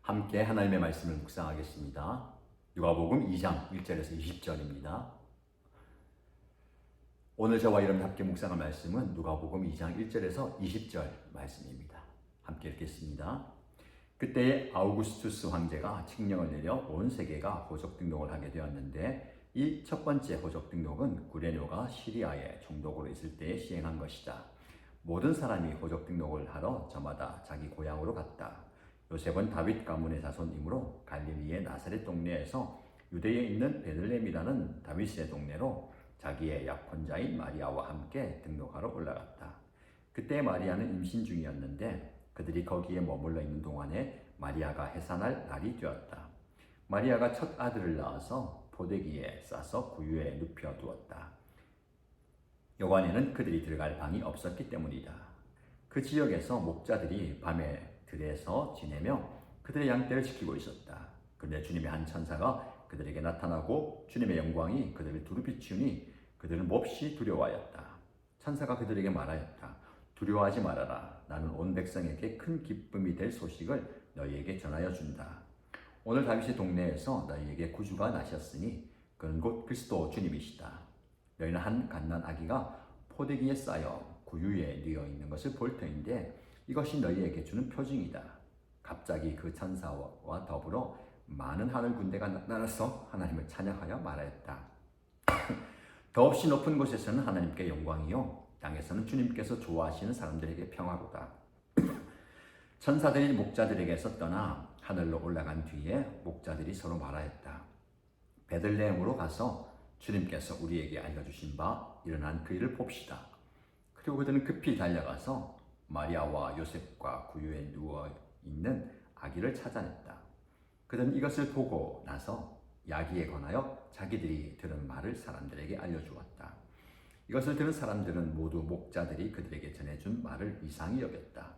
함께 하나님의 말씀을 묵상하겠습니다. 누가복음 2장 1절에서 20절입니다. 오늘 저와 여러분 함께 묵상할 말씀은 누가복음 2장 1절에서 20절 말씀입니다. 함께 읽겠습니다. 그때 아우구스투스 황제가 칙령을 내려 온 세계가 호적 등록을 하게 되었는데 이 첫 번째 호적 등록은 구레뇨가 시리아에 총독으로 있을 때에 시행한 것이다. 모든 사람이 호적 등록을 하러 저마다 자기 고향으로 갔다. 요셉은 다윗 가문의 자손이므로 갈릴리의 나사렛 동네에서 유대에 있는 베들레헴이라는 다윗의 동네로 자기의 약혼자인 마리아와 함께 등록하러 올라갔다. 그때 마리아는 임신 중이었는데 그들이 거기에 머물러 있는 동안에 마리아가 해산할 날이 되었다. 마리아가 첫 아들을 낳아서 포대기에 싸서 구유에 눕혀 두었다. 여관에는 그들이 들어갈 방이 없었기 때문이다. 그 지역에서 목자들이 밤에 들에서 지내며 그들의 양떼를 지키고 있었다. 그런데 주님의 한 천사가 그들에게 나타나고 주님의 영광이 그들을 두루 비추니 그들은 몹시 두려워하였다. 천사가 그들에게 말하였다. 두려워하지 말아라. 나는 온 백성에게 큰 기쁨이 될 소식을 너희에게 전하여 준다. 오늘 다윗의 동네에서 너희에게 구주가 나셨으니 그는 곧 그리스도 주님이시다. 너희는 한 갓난 아기가 포대기에 쌓여 구유에 뉘어 있는 것을 볼 터인데 이것이 너희에게 주는 표징이다. 갑자기 그 천사와 더불어 많은 하늘 군대가 나타나서 하나님을 찬양하여 말하였다. 더없이 높은 곳에서는 하나님께 영광이요 땅에서는 주님께서 좋아하시는 사람들에게 평화로다. 천사들이 목자들에게서 떠나 하늘로 올라간 뒤에 목자들이 서로 말하였다. 베들레헴으로 가서 주님께서 우리에게 알려주신 바 일어난 그 일을 봅시다. 그리고 그들은 급히 달려가서 마리아와 요셉과 구유에 누워있는 아기를 찾아냈다. 그들은 이것을 보고 나서 야기에 관하여 자기들이 들은 말을 사람들에게 알려주었다. 이것을 들은 사람들은 모두 목자들이 그들에게 전해준 말을 이상히 여겼다.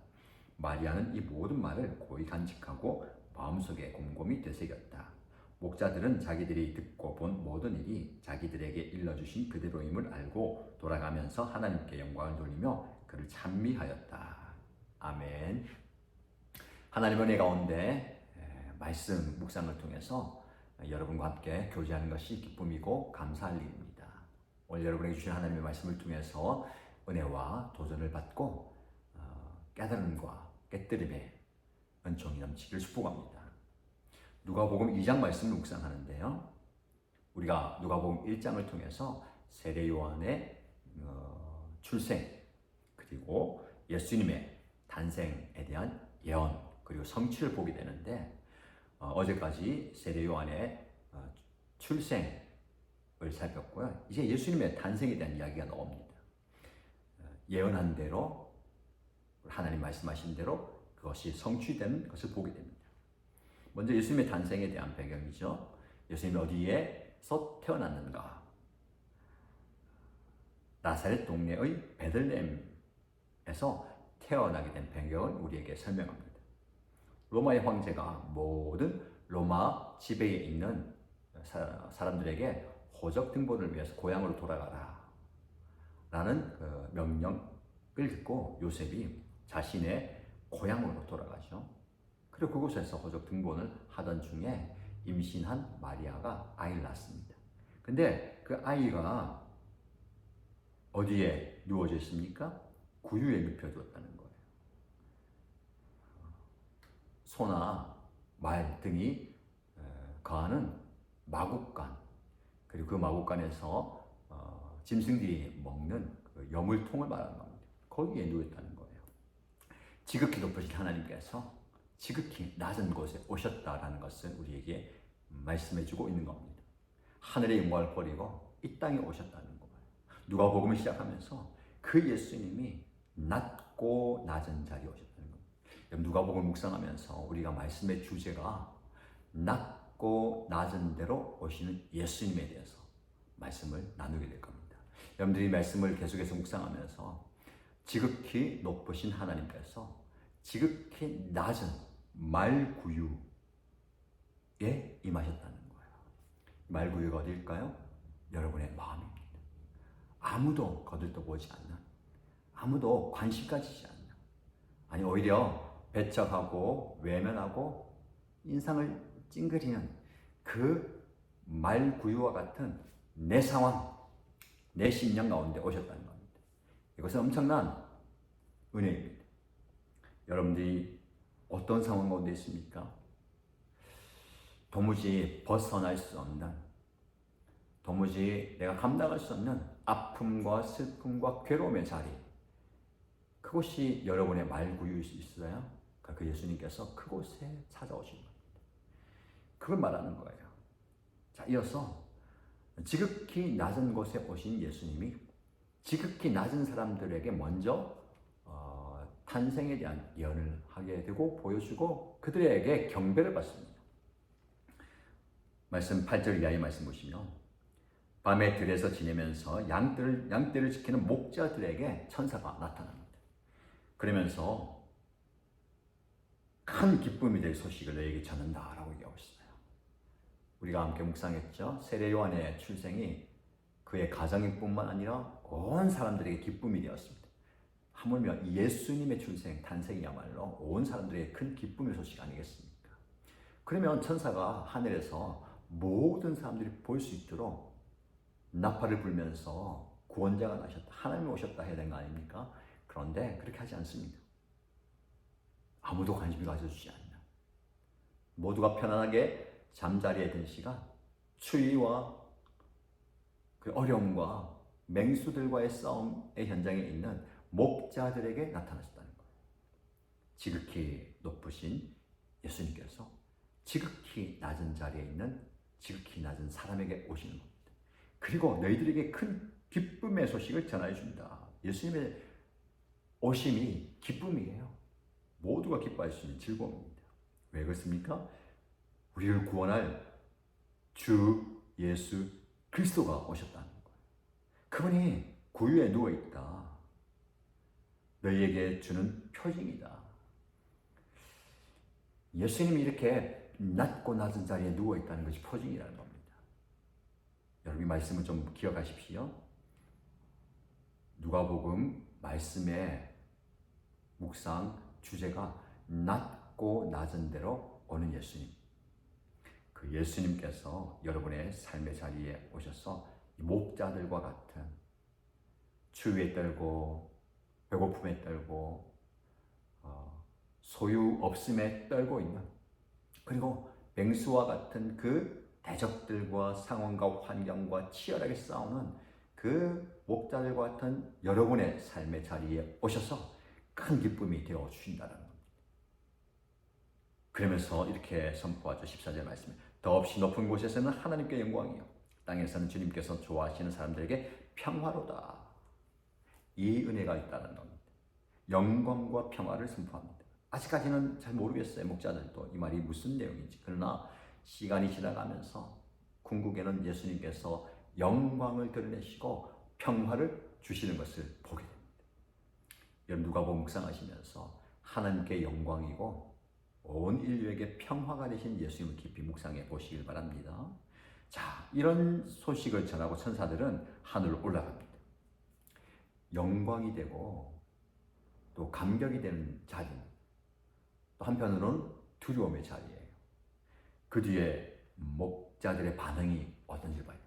마리아는 이 모든 말을 고이 간직하고 마음속에 곰곰이 되새겼다. 목자들은 자기들이 듣고 본 모든 일이 자기들에게 일러주신 그대로임을 알고 돌아가면서 하나님께 영광을 돌리며 그를 찬미하였다. 아멘. 하나님 은혜 가운데 말씀 묵상을 통해서 여러분과 함께 교제하는 것이 기쁨이고 감사할 일입니다. 오늘 여러분에게 주신 하나님의 말씀을 통해서 은혜와 도전을 받고 깨달음과 깨뜨림의 은총이 넘치기를 축복합니다. 누가복음 2장 말씀을 묵상하는데요. 우리가 누가복음 1장을 통해서 세례 요한의 출생 그리고 예수님의 탄생에 대한 예언 그리고 성취를 보게 되는데 어제까지 세례 요한의 출생을 살폈고요. 이제 예수님의 탄생에 대한 이야기가 나옵니다. 예언한 대로 하나님 말씀하신 대로 그것이 성취되는 것을 보게 됩니다. 먼저 예수님의 탄생에 대한 배경이죠. 예수님이 어디에서 태어났는가? 나사렛 동네의 베들레헴에서 태어나게 된 배경을 우리에게 설명합니다. 로마의 황제가 모든 로마 지배에 있는 사람들에게 호적 등본을 위해서 고향으로 돌아가라 라는 명령을 듣고 요셉이 자신의 고향으로 돌아가죠. 그리고 그곳에서 호적 등본을 하던 중에 임신한 마리아가 아이를 낳습니다. 근데 그 아이가 어디에 누워져 있습니까? 구유에 눕혀두었다는 거예요. 소나 말 등이 거하는 마국간 그리고 그 마국간에서 짐승들이 먹는 그 여물통을 말하는 겁니다. 거기에 누웠다는 거예요. 지극히 높으신 하나님께서 지극히 낮은 곳에 오셨다라는 것을 우리에게 말씀해주고 있는 겁니다. 하늘의 영광을 버리고 이 땅에 오셨다는 거예요. 누가복음을 시작하면서 그 예수님이 낮고 낮은 자리에 오셨다는 겁니다. 누가복음을 묵상하면서 우리가 말씀의 주제가 낮고 낮은 데로 오시는 예수님에 대해서 말씀을 나누게 될 겁니다. 여러분들이 말씀을 계속해서 묵상하면서 지극히 높으신 하나님께서 지극히 낮은 말구유에 임하셨다는 거예요. 말구유가 어디일까요? 여러분의 마음입니다. 아무도 거들떠보지 않는, 아무도 관심 가지지 않는, 아니 오히려 배척하고 외면하고 인상을 찡그리는 그 말구유와 같은 내 상황, 내 심령 가운데 오셨다는 겁니다. 이것은 엄청난 은혜입니다. 여러분들이 어떤 상황 가운데 있습니까? 도무지 벗어날 수 없는, 도무지 내가 감당할 수 없는 아픔과 슬픔과 괴로움의 자리, 그곳이 여러분의 말구유일 수 있어요. 그 예수님께서 그곳에 찾아오신 겁니다. 그걸 말하는 거예요. 자, 이어서 지극히 낮은 곳에 오신 예수님이 지극히 낮은 사람들에게 먼저 탄생에 대한 예언을 하게 되고 보여주고 그들에게 경배를 받습니다. 말씀 8절 이하의 말씀 보시면 밤에 들에서 지내면서 양떼를 지키는 목자들에게 천사가 나타납니다. 그러면서 큰 기쁨이 될 소식을 너에게 전한다라고 얘기하고 있어요. 우리가 함께 묵상했죠. 세례 요한의 출생이 그의 가정뿐만 아니라 온 사람들에게 기쁨이 되었습니다. 하물며 예수님의 출생, 탄생이야말로 온 사람들에게 큰 기쁨의 소식 아니겠습니까? 그러면 천사가 하늘에서 모든 사람들이 볼 수 있도록 나팔을 불면서 구원자가 나셨다, 하나님이 오셨다 해야 되는 거 아닙니까? 그런데 그렇게 하지 않습니다. 아무도 관심을 가져주지 않는, 모두가 편안하게 잠자리에 든 시간, 추위와 그 어려움과 맹수들과의 싸움의 현장에 있는 목자들에게 나타나셨다는 거예요. 지극히 높으신 예수님께서 지극히 낮은 자리에 있는 지극히 낮은 사람에게 오시는 겁니다. 그리고 너희들에게 큰 기쁨의 소식을 전하여 준다. 예수님의 오심이 기쁨이에요. 모두가 기뻐할 수 있는 즐거움입니다. 왜 그렇습니까? 우리를 구원할 주 예수 그리스도가 오셨다는 거예요. 그분이 구유에 누워있다. 너희에게 주는 표징이다. 예수님이 이렇게 낮고 낮은 자리에 누워있다는 것이 표징이라는 겁니다. 여러분이 말씀을 좀 기억하십시오. 누가복음 말씀의 묵상 주제가 낮고 낮은 데로 오는 예수님. 그 예수님께서 여러분의 삶의 자리에 오셔서 목자들과 같은 추위에 떨고 배고픔에 떨고 소유 없음에 떨고 있는, 그리고 맹수와 같은 그 대적들과 상황과 환경과 치열하게 싸우는 그 목자들과 같은 여러분의 삶의 자리에 오셔서 큰 기쁨이 되어 주신다는 겁니다. 그러면서 이렇게 선포하죠. 14절 말씀에 더없이 높은 곳에서는 하나님께 영광이요 땅에서는 주님께서 좋아하시는 사람들에게 평화로다. 이 은혜가 있다는 겁니다. 영광과 평화를 선포합니다. 아직까지는 잘 모르겠어요. 목자들도 이 말이 무슨 내용인지. 그러나 시간이 지나가면서 궁극에는 예수님께서 영광을 드러내시고 평화를 주시는 것을 보게 됩니다. 여러분 누가복음 묵상하시면서 하나님께 영광이고 온 인류에게 평화가 되신 예수님을 깊이 묵상해 보시길 바랍니다. 자, 이런 소식을 전하고 천사들은 하늘로 올라갑니다. 영광이 되고 또 감격이 되는 자리입니다. 또 한편으로는 두려움의 자리예요. 그 뒤에 목자들의 반응이 어떤지 봐요.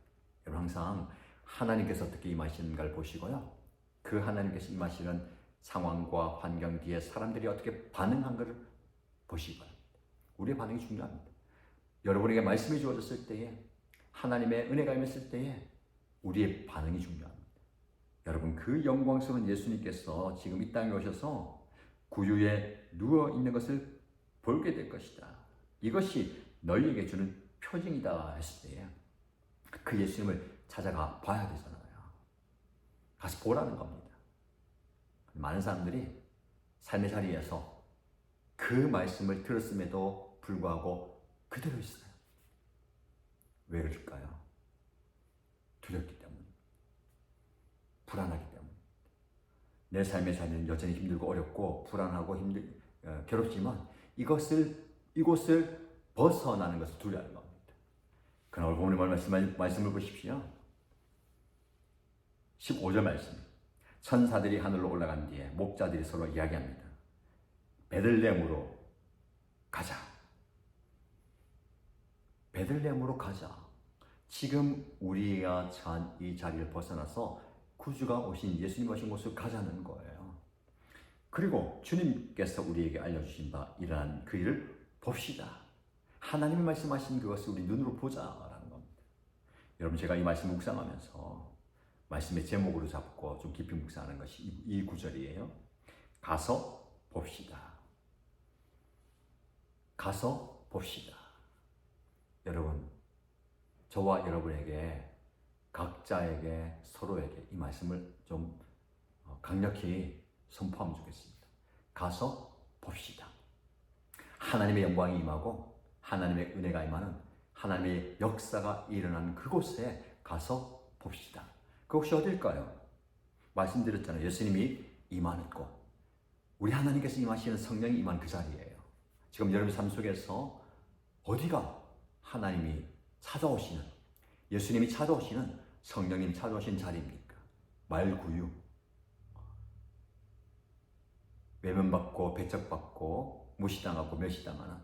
여러분 항상 하나님께서 어떻게 임하시는가를 보시고요. 그 하나님께서 임하시는 상황과 환경 뒤에 사람들이 어떻게 반응한 걸 보시기 바랍니다. 우리의 반응이 중요합니다. 여러분에게 말씀이 주어졌을 때에, 하나님의 은혜가 임했을 때에 우리의 반응이 중요합니다. 여러분 그 영광스러운 예수님께서 지금 이 땅에 오셔서 구유에 누워 있는 것을 보게 될 것이다. 이것이 너희에게 주는 표징이다 했을 때에 그 예수님을 찾아가 봐야 되잖아요. 가서 보라는 겁니다. 많은 사람들이 삶의 자리에서 그 말씀을 들었음에도 불구하고 그대로 있어요. 왜 그럴까요? 두렵기 때문에, 불안하기 때문에. 내 삶의 자리는 여전히 힘들고 어렵고 불안하고 괴롭지만 이곳을 벗어나는 것을 두려워하는 겁니다. 그러나 오늘 본문의 말씀을 보십시오. 15절 말씀. 천사들이 하늘로 올라간 뒤에 목자들이 서로 이야기합니다. 베들레헴으로 가자. 베들레헴으로 가자. 지금 우리가 처한 이 자리를 벗어나서 구주가 오신 예수님 오신 곳으로 가자는 거예요. 그리고 주님께서 우리에게 알려주신 바 이러한 그 일을 봅시다. 하나님이 말씀하신 그것을 우리 눈으로 보자라는 겁니다. 여러분, 제가 이 말씀 묵상하면서 말씀의 제목으로 잡고 좀 깊이 묵상하는 것이 이 구절이에요. 가서 봅시다. 가서 봅시다. 여러분, 저와 여러분에게 각자에게 서로에게 이 말씀을 좀 강력히 선포하면 좋겠습니다. 가서 봅시다. 하나님의 영광이 임하고 하나님의 은혜가 임하는 하나님의 역사가 일어나는 그곳에 가서 봅시다. 그곳이 어딜까요? 말씀드렸잖아요. 예수님이 임하는 곳. 우리 하나님께서 임하시는 성령이 임한 그 자리예요. 지금 여러분 삶 속에서 어디가 하나님이 찾아오시는, 예수님이 찾아오시는, 성령님 찾아오신 자리입니까? 말구유, 외면받고 배척받고 무시당하고 멸시당하는,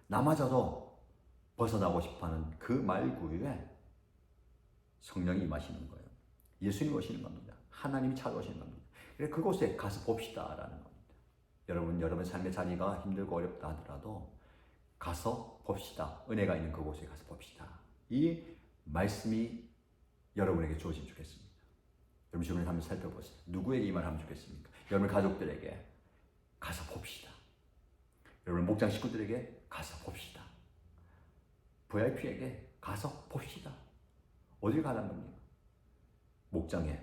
나마저도 벗어나고 싶어하는 그 말구유에 성령이 임하시는 거예요. 예수님이 오시는 겁니다. 하나님이 찾아오시는 겁니다. 그래서 그곳에 가서 봅시다라는 겁니다. 여러분 삶의 자리가 힘들고 어렵다 하더라도 가서 봅시다. 은혜가 있는 그곳에 가서 봅시다. 이 말씀이 여러분에게 주어지면 좋겠습니다. 여러분 주변을 한번 살펴보세요. 누구에게 이 말을 하면 좋겠습니까? 여러분 가족들에게 가서 봅시다. 여러분 목장 식구들에게 가서 봅시다. VIP에게 가서 봅시다. 어딜 가는 겁니까? 목장에,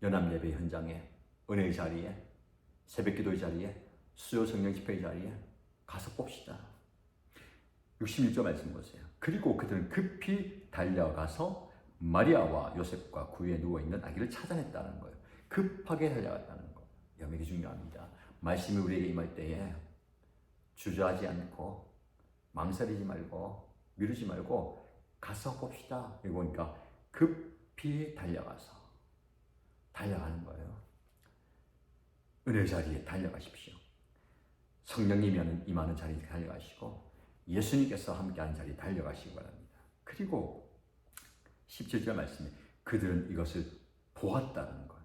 연합예배 현장에, 은혜의 자리에, 새벽기도의 자리에, 수요 성령 집회의 자리에 가서 봅시다. 61절 말씀 보세요. 그리고 그들은 급히 달려가서 마리아와 요셉과 그 위에 누워있는 아기를 찾아냈다는 거예요. 급하게 달려갔다는 거예요. 여러분, 이게 중요합니다. 말씀이 우리에게 임할 때에 주저하지 않고 망설이지 말고 미루지 말고 가서 봅시다. 여기 보니까 급히 달려가서 달려가는 거예요. 은혜 자리에 달려가십시오. 성령님이 임하는 자리에 달려가시고 예수님께서 함께하는 자리에 달려가시기 바랍니다. 그리고 17절 말씀에 그들은 이것을 보았다는 것.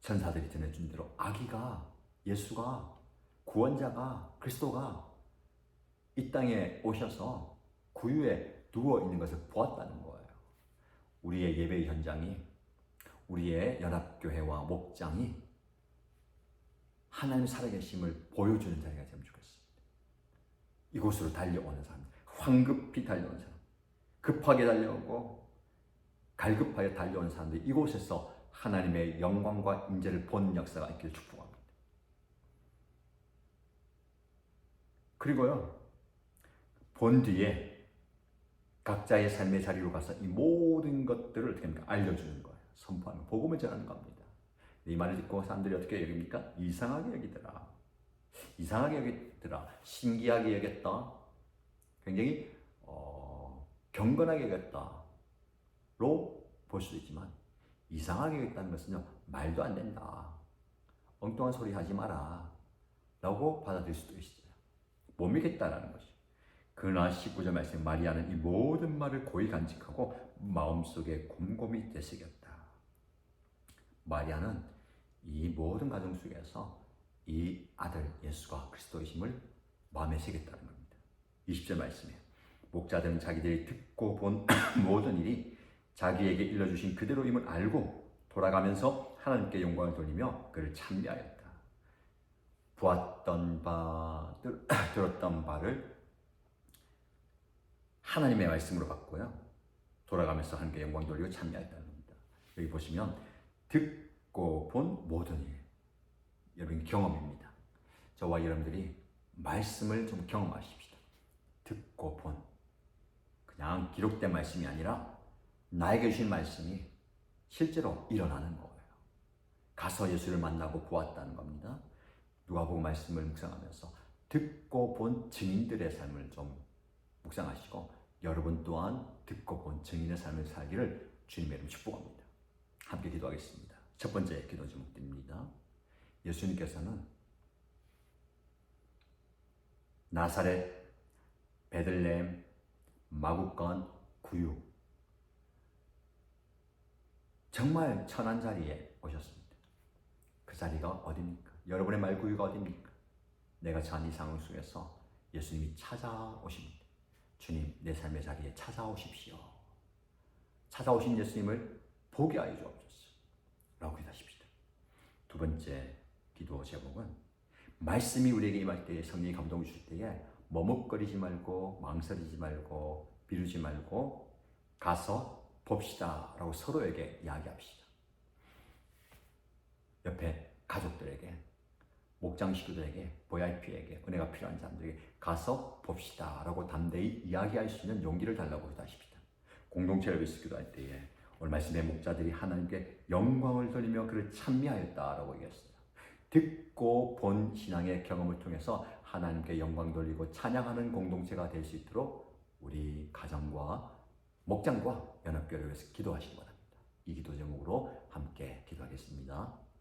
천사들이 전해준 대로 아기가, 예수가, 구원자가, 그리스도가 이 땅에 오셔서 구유에 누워있는 것을 보았다는 거예요. 우리의 예배 현장이, 우리의 연합교회와 목장이 하나님 살아계심을 보여주는 자리가 되면 좋겠습니다. 이곳으로 달려오는 사람, 황급히 달려오는 사람, 급하게 달려오고 갈급하게 달려오는 사람들이 이곳에서 하나님의 영광과 임재를 본 역사가 있기를 축복합니다. 그리고요, 본 뒤에 각자의 삶의 자리로 가서 이 모든 것들을 어떻게 합니까? 알려주는 거예요. 선포하는, 복음을 전하는 겁니다. 이 말을 듣고 사람들이 어떻게 여깁니까? 이상하게 여기더라. 이상하게 여기더라. 신기하게 여겼다. 굉장히 경건하게 여겼다로 볼 수도 있지만 이상하게 여겼다는 것은요, 말도 안 된다. 엉뚱한 소리 하지 마라. 라고 받아들일 수도 있어요. 못 믿겠다라는 것이. 그러나 19절 말씀, 마리아는 이 모든 말을 고이 간직하고 마음속에 곰곰이 되새겼다. 마리아는 이 모든 과정 속에서 이 아들 예수가 그리스도이심을 마음에 새겼다는 겁니다. 20절 말씀에 목자들은 자기들이 듣고 본 모든 일이 자기에게 일러주신 그대로임을 알고 돌아가면서 하나님께 영광을 돌리며 그를 찬미하였다. 보았던 바, 들었던 바를 하나님의 말씀으로 바꾸고요, 돌아가면서 하나님께 영광 돌리고 찬미하였다는 겁니다. 여기 보시면 듣고 본 모든 일, 여러분 경험입니다. 저와 여러분들이 말씀을 좀 경험하십시다. 듣고 본, 그냥 기록된 말씀이 아니라 나에게 주신 말씀이 실제로 일어나는 거예요. 가서 예수를 만나고 보았다는 겁니다. 누가복음 말씀을 묵상하면서 듣고 본 증인들의 삶을 좀 묵상하시고 여러분 또한 듣고 본 증인의 삶을 살기를 주님의 이름으로 축복합니다. 함께 기도하겠습니다. 첫 번째 기도 제목입니다. 예수님께서는 나사렛, 베들레헴, 마구간 구유 정말 천한 자리에 오셨습니다. 그 자리가 어디입니까? 여러분의 말구유가 어디입니까? 내가 처한 이 상황 속에서 예수님이 찾아오십니다. 주님, 내 삶의 자리에 찾아오십시오. 찾아오신 예수님을 보게 하여 주옵소서 라고 기도하십시다. 두 번째 기도 제목은 말씀이 우리에게 임할 때에 성령이 감동을 주실 때에 머뭇거리지 말고 망설이지 말고 미루지 말고 가서 봅시다 라고 서로에게 이야기합시다. 옆에 가족들에게, 목장 식구들에게, VIP에게, 은혜가 필요한 사람들에게 가서 봅시다 라고 담대히 이야기할 수 있는 용기를 달라고 기도하십시다. 공동체를 위해서 기도할 때에 오늘 말씀의 목자들이 하나님께 영광을 돌리며 그를 찬미하였다라고 얘기했어요. 듣고 본 신앙의 경험을 통해서 하나님께 영광 돌리고 찬양하는 공동체가 될 수 있도록 우리 가정과 목장과 연합교회를 위해서 기도하시기 바랍니다. 이 기도 제목으로 함께 기도하겠습니다.